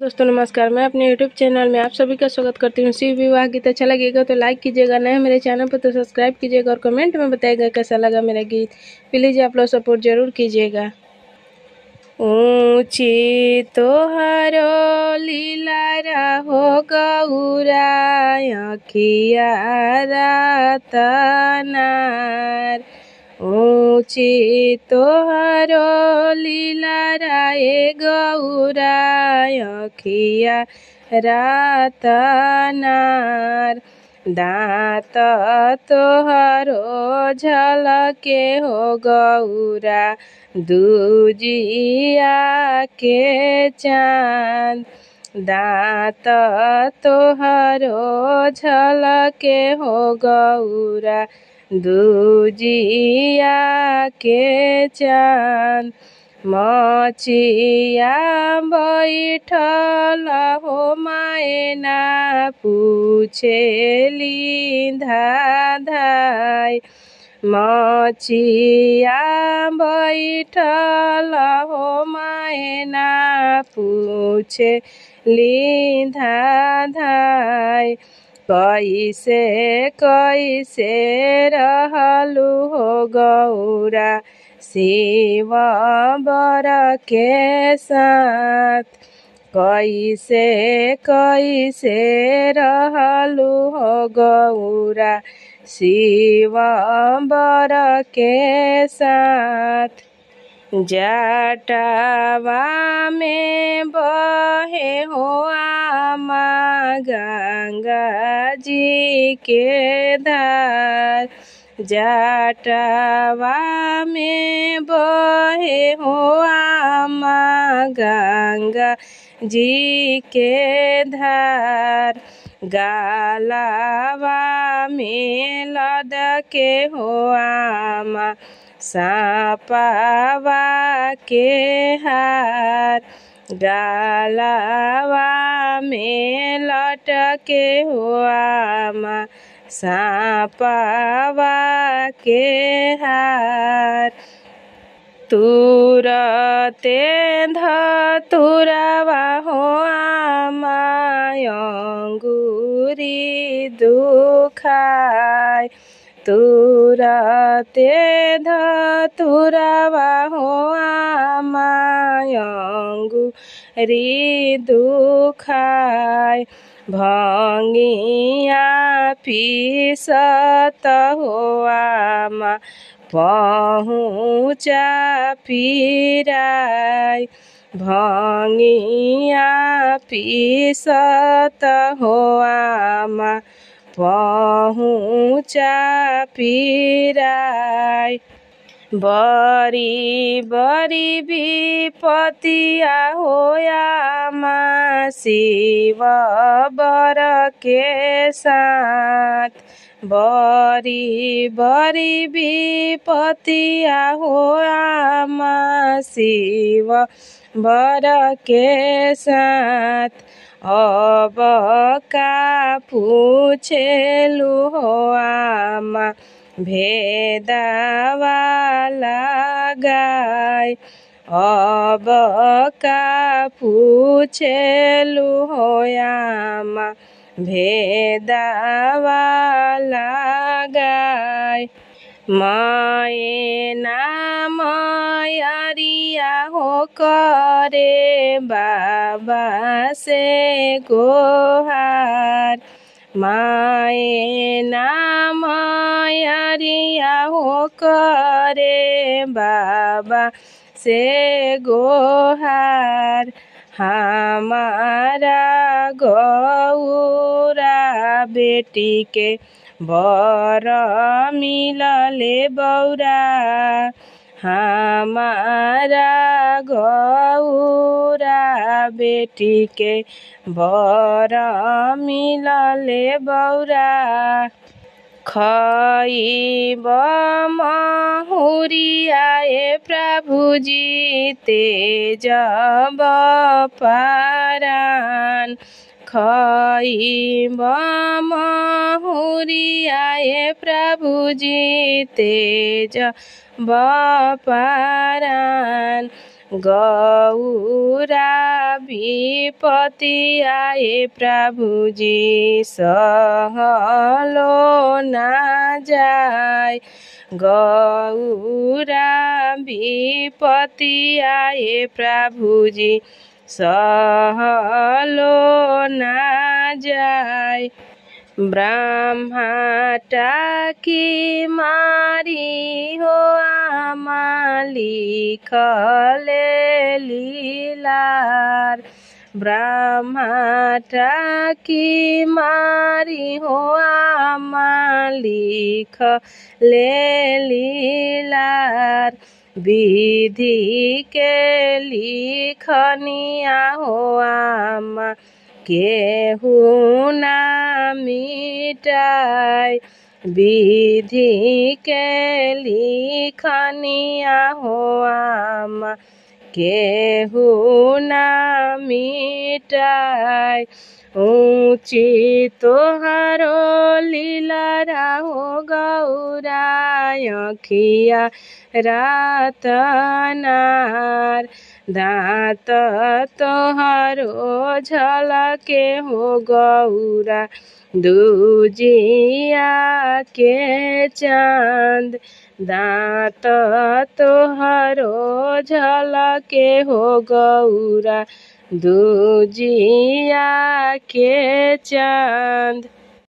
दोस्तों नमस्कार, मैं अपने YouTube चैनल में आप सभी का स्वागत करती हूँ। शिव विवाह गीत अच्छा लगेगा तो लाइक कीजिएगा, नए मेरे चैनल पर तो सब्सक्राइब कीजिएगा और कमेंट में बताइएगा कैसा लगा मेरा गीत। प्लीज़ आप लोग सपोर्ट जरूर कीजिएगा। ऊँची तोहरो लीला हो गौरा अखिया रतनार। ऊँची तोहरो लीला रे गौरा अखिया रतनार। दाँत तोहरो झलके हो गौरा दूजिया के चाँद। दाँत तोहरो झलके हो गौरा दूजिया के चाँद। मचिया बैठल हो मायना पूछेली धाधाय। मचिया बैठल हो मायना पूछेली धाधाय। कैसे कैसे रहलु हो गौरा शिव बर के साथ। कैसे कैसे रहलु हो गौरा शिव बर के साथ। जटावा में बहे हो आमा गंगा जी के धार। जटावा में बहे हो आमा गंगा जी के धार। गालावा में लदके हो आमा सापावा के हार। गालावा में लटके हो आमा सापावा के हार। तुरते धतुरावा हो आमा अंगूरी दुखाय। तुरते धतुरावा हो आमा अंगूरी दुखाय। भंगिया पीसत हो आमा पहुँचा पीराय। भंगिया पीसत हो आमा पहुँचा पीराय। बड़ी बड़ी विपतिया हो आमा शिव बर के साथ। बड़ी बड़ी विपतिया हो आमा शिव बर के साथ। अब का पूछेलु हो आमा भेदावा लगाय। अब का पूछेलु हो आमा भेदावा लगाय। मैना मैरिया हो करे बाबा से गोहार। मैना मैरिया हो करे बाबा से गोहार। हमारा गौरा बेटी के बर मिलले बौरा। हमारा गौरा बेटी के बर मिलले बौरा। खइब महुरिया प्रभु जी तेज पारान। खइब महुरिया प्रभु जी तेज पारान। गौरा विपत्ति आए प्रभु जी सहलो ना जाय। गौरा विपत्ति आए प्रभु जी सहलो ना जाय। ब्रह्मा टाकी मारी हो आमा लिखले लीलार। ब्रह्मा टाकी मारी हो आमा लिखले लीलार। विधि के लिखनिया हो आमा केहू ना मिटाय। विधि के लिखनिया हो आमा केहू ना मिटाय। ऊँची तोहरो लीला हो गौरा अखिया रतनार। दाँत तोहरो झलके हो गौरा दूजिया के चाँद। दाँत तोहरो झलके हो गौरा दूजिया के चाँद।